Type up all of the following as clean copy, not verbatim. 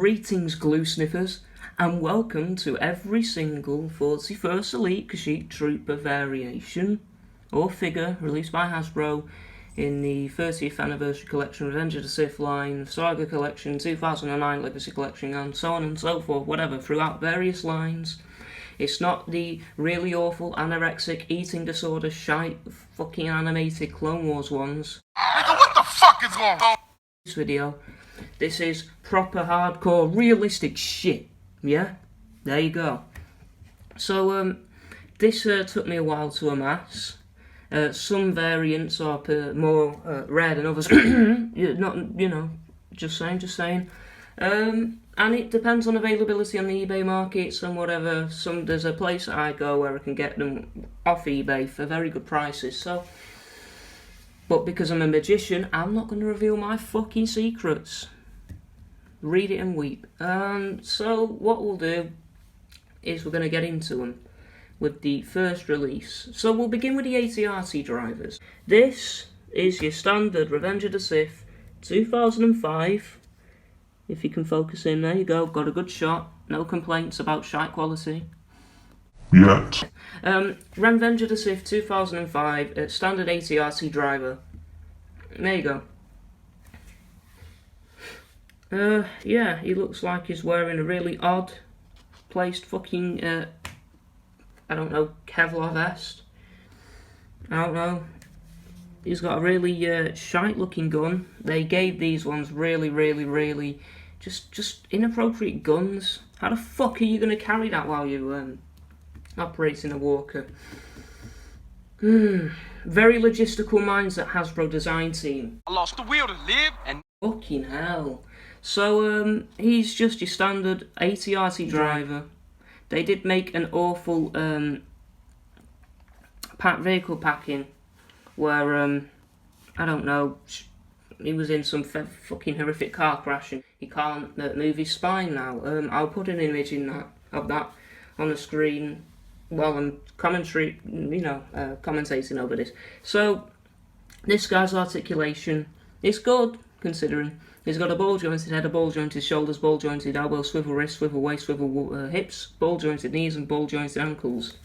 Greetings, glue sniffers, and welcome to every single 41st Elite Kashyyyk Trooper variation or figure released by Hasbro in the 30th Anniversary Collection, Revenge of the Sith line, Saga Collection, 2009 Legacy Collection, and so on and so forth, whatever, throughout various lines. It's not the really awful anorexic eating disorder shite fucking animated Clone Wars ones. Nigga, what the fuck is going on? This video, this is proper hardcore realistic shit. Yeah, there you go. So this took me a while to amass. Some variants are more rare than others. Just saying. And it depends on availability on the eBay markets and whatever. There's a place I go where I can get them off eBay for very good prices. But because I'm a magician, I'm not going to reveal my fucking secrets. Read it and weep. So what we'll do is we're going to get into them with the first release. So we'll begin with the AT-RT drivers. This is your standard Revenge of the Sith 2005. If you can focus in, there you go. Got a good shot. No complaints about shite quality. Yet. Revenge of the Sith 2005 standard AT-RT driver. There you go. Yeah, he looks like he's wearing a really odd placed fucking, I don't know, Kevlar vest. I don't know. He's got a really shite looking gun. They gave these ones really just inappropriate guns. How the fuck are you going to carry that while you operating a walker? Very logistical minds at Hasbro design team. I lost the will to live and... Fucking hell. So, he's just your standard AT-RT driver. They did make an awful vehicle packing where, I don't know, he was in some fucking horrific car crash and he can't move his spine now. I'll put an image of that on the screen while I'm commentating over this. So, this guy's articulation is good, considering. He's got a ball-jointed head, a ball-jointed shoulders, ball-jointed elbow, swivel wrist, swivel waist, swivel hips, ball-jointed knees and ball-jointed ankles.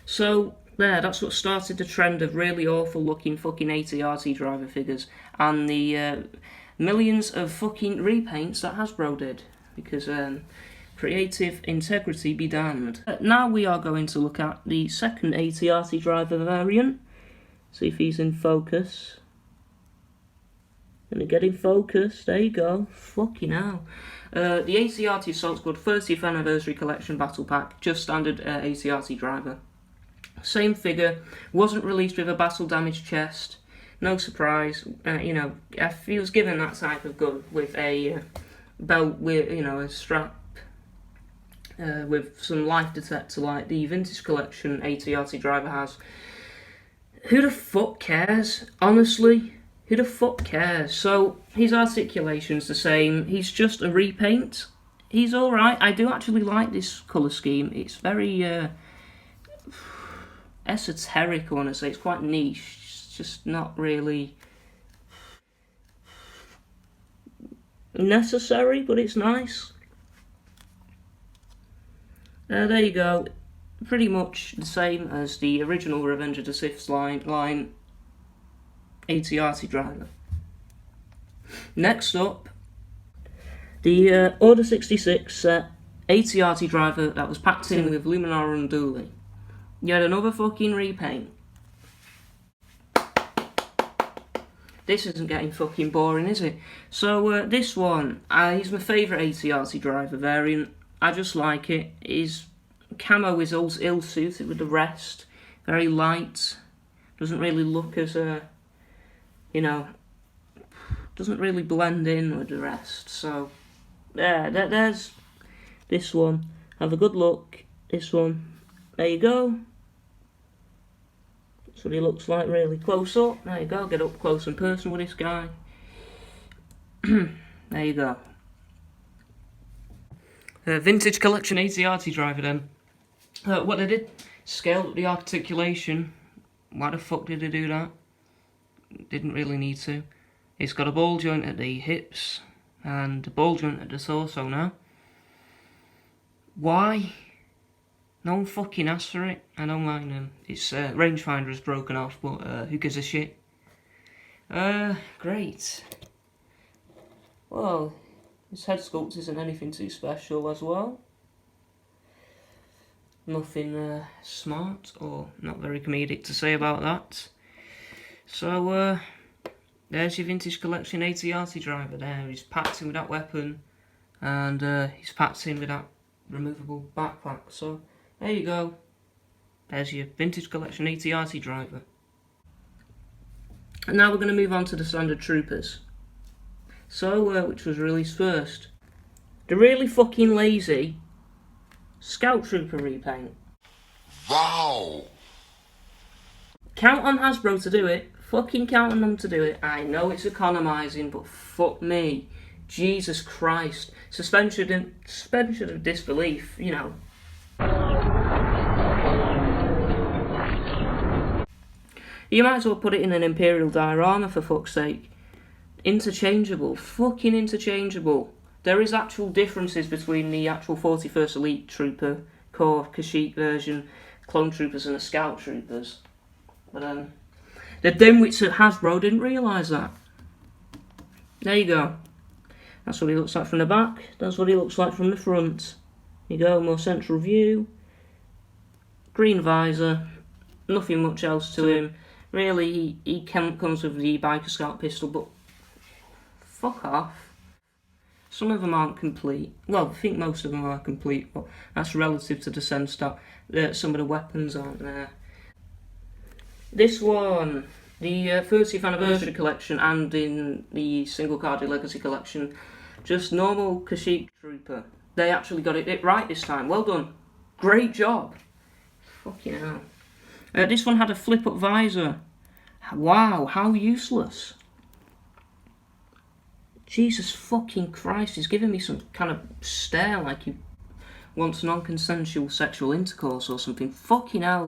So, that's what started the trend of really awful-looking fucking AT-RT driver figures and the millions of fucking repaints that Hasbro did. Because creative integrity be damned. Now we are going to look at the second AT-RT driver variant. See if he's in focus. Gonna get in focus, there you go. Fucking hell. The AT-RT Assault Squad 30th Anniversary Collection Battle Pack, just standard AT-RT driver. Same figure, wasn't released with a battle damaged chest. No surprise, if he was given that type of gun with a belt with, a strap with some life detector like the Vintage Collection AT-RT driver has. Who the fuck cares? Honestly? Who the fuck cares? So, his articulation's the same. He's just a repaint. He's alright. I do actually like this colour scheme. It's very esoteric, I want to say. It's quite niche. It's just not really necessary, but it's nice. There you go. Pretty much the same as the original Revenge of the Sith line AT-RT driver. Next up, the Order 66 set AT-RT driver that was packed in with Luminara and Dooley. Yet another fucking repaint. This isn't getting fucking boring, is it? So this one, he's my favourite AT-RT driver variant. I just like it. His camo is ill-suited with the rest. Very light. Doesn't really look as doesn't really blend in with the rest. So, there's this one. Have a good look. This one. There you go. That's what he looks like really close up. There you go. Get up close and personal with this guy. There you go. Vintage Collection AT-RT driver then. What they did, scaled up the articulation. Why the fuck did they do that? Didn't really need to. It's got a ball joint at the hips, and a ball joint at the torso now. Why? No one fucking asked for it. I don't mind them. Its rangefinder is broken off, but who gives a shit? Great. Well, this head sculpt isn't anything too special as well. Nothing smart or not very comedic to say about that. So, there's your vintage collection AT-RT driver there. He's packed in with that weapon, and he's packed in with that removable backpack. So, there you go. There's your vintage collection AT-RT driver. And now we're going to move on to the standard troopers. So, which was released first? The really fucking lazy Scout Trooper repaint. Wow. Count on Hasbro to do it. Fucking count on them to do it. I know it's economising, but fuck me. Jesus Christ. Suspension of disbelief, you know. You might as well put it in an Imperial diorama for fuck's sake. Interchangeable. Fucking interchangeable. There is actual differences between the actual 41st Elite Trooper, Core, Kashyyyk version, Clone Troopers and the Scout Troopers. But the dimwits at Hasbro didn't realise that. There you go. That's what he looks like from the back. That's what he looks like from the front. There you go, more central view. Green visor. Nothing much else to him. Really, he comes with the Biker Scout pistol, but fuck off. Some of them aren't complete. Well, I think most of them are complete, but that's relative to the sense that some of the weapons aren't there. This one, the 30th anniversary collection, and in the single carded legacy collection, just normal Kashyyyk Trooper. They actually got it right this time. Well done. Great job. Fucking hell. This one had a flip-up visor. Wow, how useless. Jesus fucking Christ, he's giving me some kind of stare like he wants non-consensual sexual intercourse or something. Fucking hell.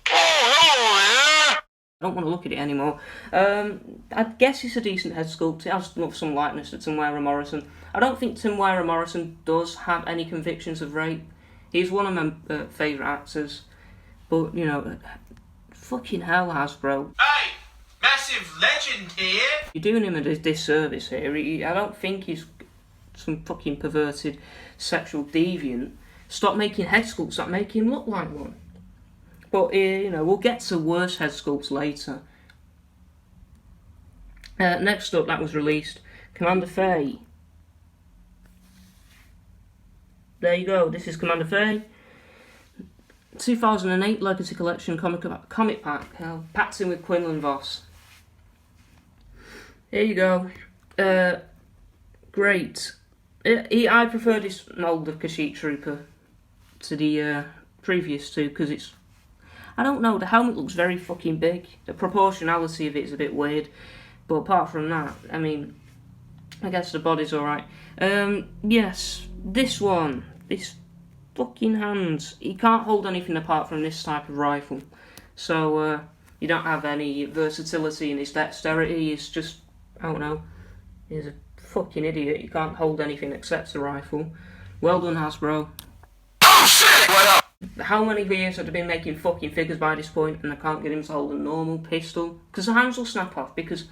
I don't want to look at it anymore. I guess it's a decent head sculpt. It has some likeness to Tim Morrison. I don't think Tim Morrison does have any convictions of rape. He's one of my favourite actors. But, you know, fucking hell, Hasbro. Hey, massive legend here. You're doing him a disservice here. I don't think he's some fucking perverted sexual deviant. Stop making head sculpts that make him look like one. But, you know, we'll get to worse head sculpts later. Next up, that was released, Commander Faie. There you go, this is Commander Faie. 2008 Legacy Collection comic pack, packed in with Quinlan Voss. Here you go. Great. I prefer this mould of Kashyyyk Trooper to the previous two because it's, I don't know, the helmet looks very fucking big. The proportionality of it is a bit weird, but apart from that, I mean, I guess the body's alright. Yes, this one, this fucking hands. He can't hold anything apart from this type of rifle. So, you don't have any versatility in his dexterity. He's just, I don't know, he's a fucking idiot. He can't hold anything except a rifle. Well done, Hasbro. Oh shit! What up? How many years have they been making fucking figures by this point and I can't get him to hold a normal pistol? Because the hands will snap off because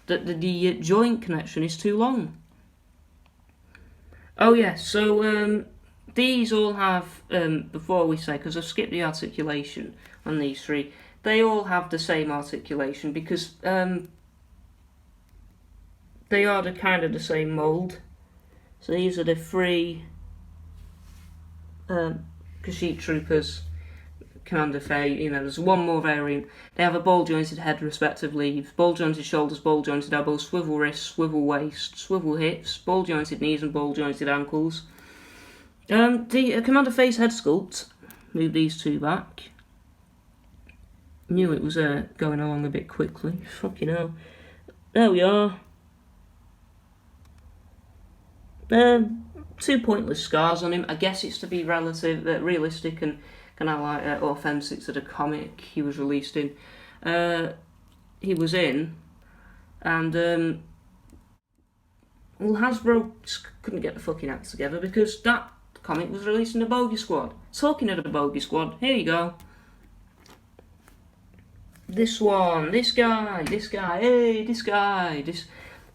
the joint connection is too long. Oh yeah, so these all have, before we say, because I've skipped the articulation on these three, they all have the same articulation because they are the kind of the same mould. So these are the three Kashyyyk Troopers, Commander Faie. You know, there's one more variant. They have a ball-jointed head, respectively, ball-jointed shoulders, ball-jointed elbows, swivel wrists, swivel waist, swivel hips, ball-jointed knees, and ball-jointed ankles. The Commander Faie's head sculpt. Move these two back. Knew it was going along a bit quickly. Fucking hell. There we are. Two pointless scars on him. I guess it's to be realistic and kind of like authentic to the comic he was released in. He was in, and Well, Hasbro just couldn't get the fucking act together because that comic was released in the Bogey Squad. Talking of the Bogey Squad, here you go. This one, this guy, hey, this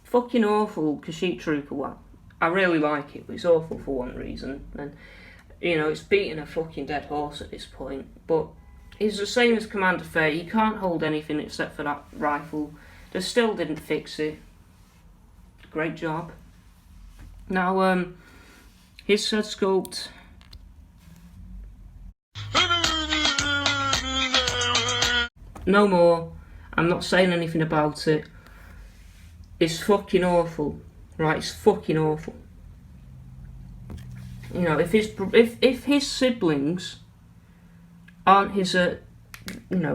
fucking awful Kashyyyk Trooper one. I really like it, but it's awful for one reason. And, you know, it's beating a fucking dead horse at this point. But he's the same as Commander Faie. He can't hold anything except for that rifle. They still didn't fix it. Great job. Now, his head sculpt. No more. I'm not saying anything about it. It's fucking awful. Right, it's fucking awful. You know, if his siblings aren't his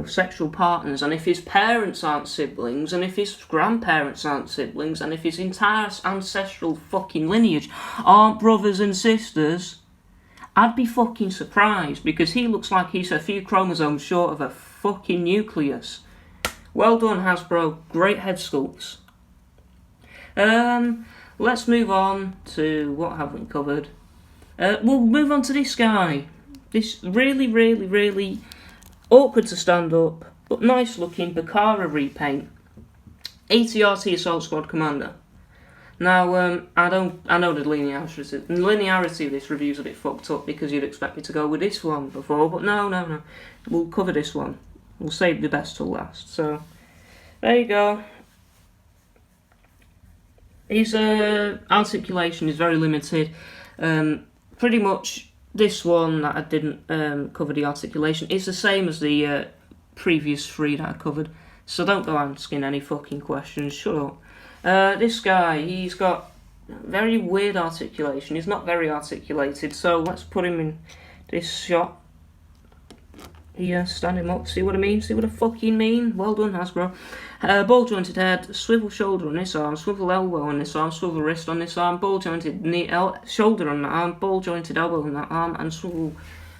sexual partners, and if his parents aren't siblings, and if his grandparents aren't siblings, and if his entire ancestral fucking lineage aren't brothers and sisters, I'd be fucking surprised, because he looks like he's a few chromosomes short of a fucking nucleus. Well done, Hasbro. Great head sculpts. Let's move on to what have we covered. We'll move on to this guy. This really awkward to stand up, but nice looking Bakara repaint. ATRT Assault Squad Commander. Now, I know the linearity of this review's a bit fucked up because you'd expect me to go with this one before, but no. We'll cover this one. We'll save the best till last. So, there you go. His articulation is very limited. Pretty much this one that I didn't cover the articulation is the same as the previous three that I covered. So don't go asking any fucking questions. Shut up. This guy, he's got very weird articulation. He's not very articulated. So let's put him in this shot. Here, stand him up. See what I mean? See what I fucking mean? Well done, Hasbro. Ball jointed head, swivel shoulder on this arm, swivel elbow on this arm, swivel wrist on this arm, ball jointed knee, shoulder on that arm, ball jointed elbow on that arm, and swivel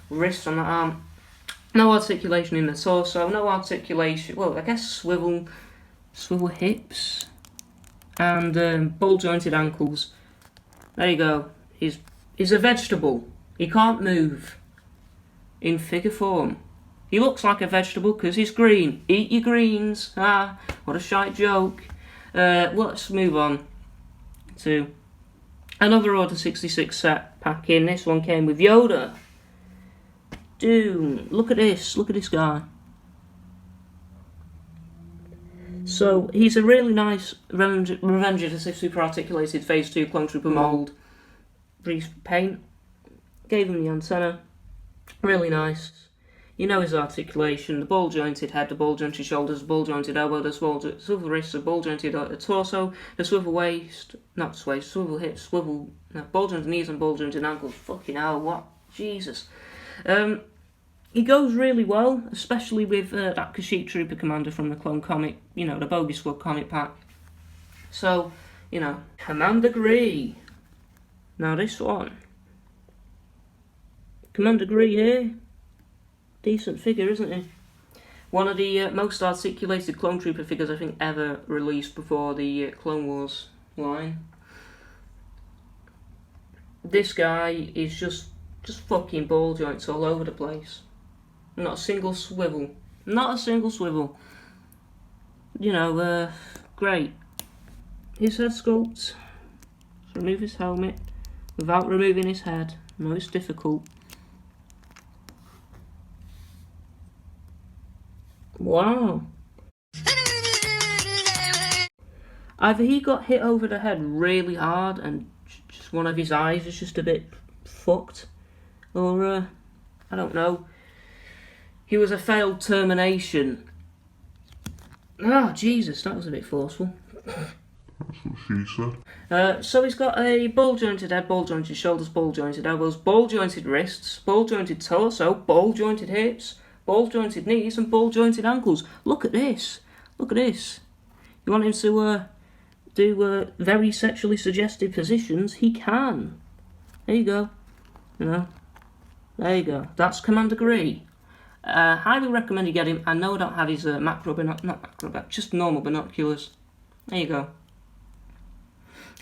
wrist on that arm. No articulation in the torso, no articulation. Well, I guess swivel hips, and ball jointed ankles. There you go. He's a vegetable. He can't move. In figure form. He looks like a vegetable because he's green. Eat your greens. Ah, what a shite joke. Let's move on to another Order 66 set pack in. This one came with Yoda. Dude, look at this. Look at this guy. So, he's a really nice Revenge of the Sith Super Articulated Phase 2 Clone Trooper mould. Brief paint. Gave him the antenna. Really nice. You know his articulation, the ball jointed head, the ball jointed shoulders, the ball jointed elbow, the swivel wrist, the ball jointed torso, the swivel waist, swivel hips, ball jointed knees and ball jointed ankles. Fucking hell, what? Jesus. He goes really well, especially with that Kashyyyk Trooper commander from the Clone comic, you know, the Bogey Squad comic pack. So, you know, Commander Gree. Now this one. Commander Gree here. Decent figure, isn't he? One of the most articulated Clone Trooper figures I think ever released before the Clone Wars line. This guy is just fucking ball joints all over the place. Not a single swivel. Not a single swivel. You know, great. His head sculpt. Remove his helmet without removing his head. No, it's difficult. Wow. Either he got hit over the head really hard and just one of his eyes is just a bit fucked, or I don't know. He was a failed termination. Oh, Jesus, that was a bit forceful. That's what she said. So he's got a ball jointed head, ball jointed shoulders, ball jointed elbows, ball jointed wrists, ball jointed torso, ball jointed hips, ball jointed knees and ball jointed ankles. Look at this. Look at this. You want him to do very sexually suggestive positions? He can. There you go. You know. There you go. That's Commander Gree. Highly recommend you get him. I know I don't have his just normal binoculars. There you go.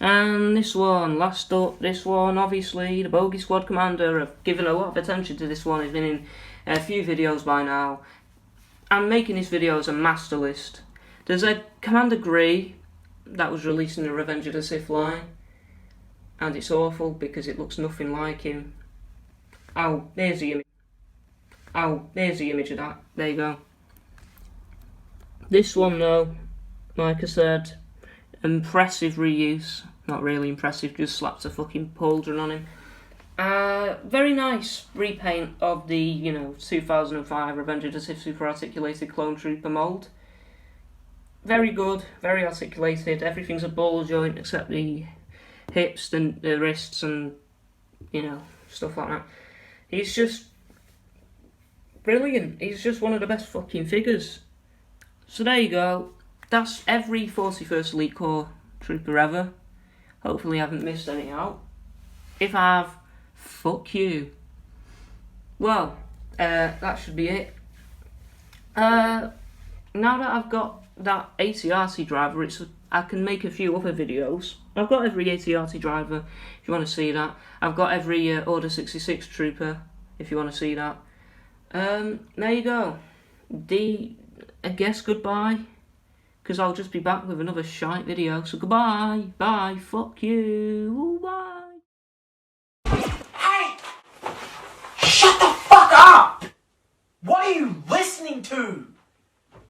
And this one, last up, this one, obviously, the Bogey Squad Commander. I've given a lot of attention to this one. It's been in a few videos by now. I'm making this video as a master list. There's a Commander Grey that was released in the Revenge of the Sith line. And it's awful because it looks nothing like him. Oh, there's the image. Oh, there's the image of that. There you go. This one though, like I said, impressive reuse. Not really impressive, just slapped a fucking pauldron on him. Very nice repaint of the, 2005 Revenge of the Sith Super Articulated Clone Trooper mould. Very good, very articulated. Everything's a ball joint except the hips and the wrists and, stuff like that. He's just brilliant. He's just one of the best fucking figures. So there you go. That's every 41st Elite Corps Trooper ever. Hopefully I haven't missed any out. If I have, fuck you. Well, that should be it. Now that I've got that ATRT driver, I can make a few other videos. I've got every ATRT driver, if you want to see that. I've got every Order 66 Trooper, if you want to see that. There you go. I guess goodbye. Because I'll just be back with another shite video. So goodbye. Bye. Fuck you. Bye.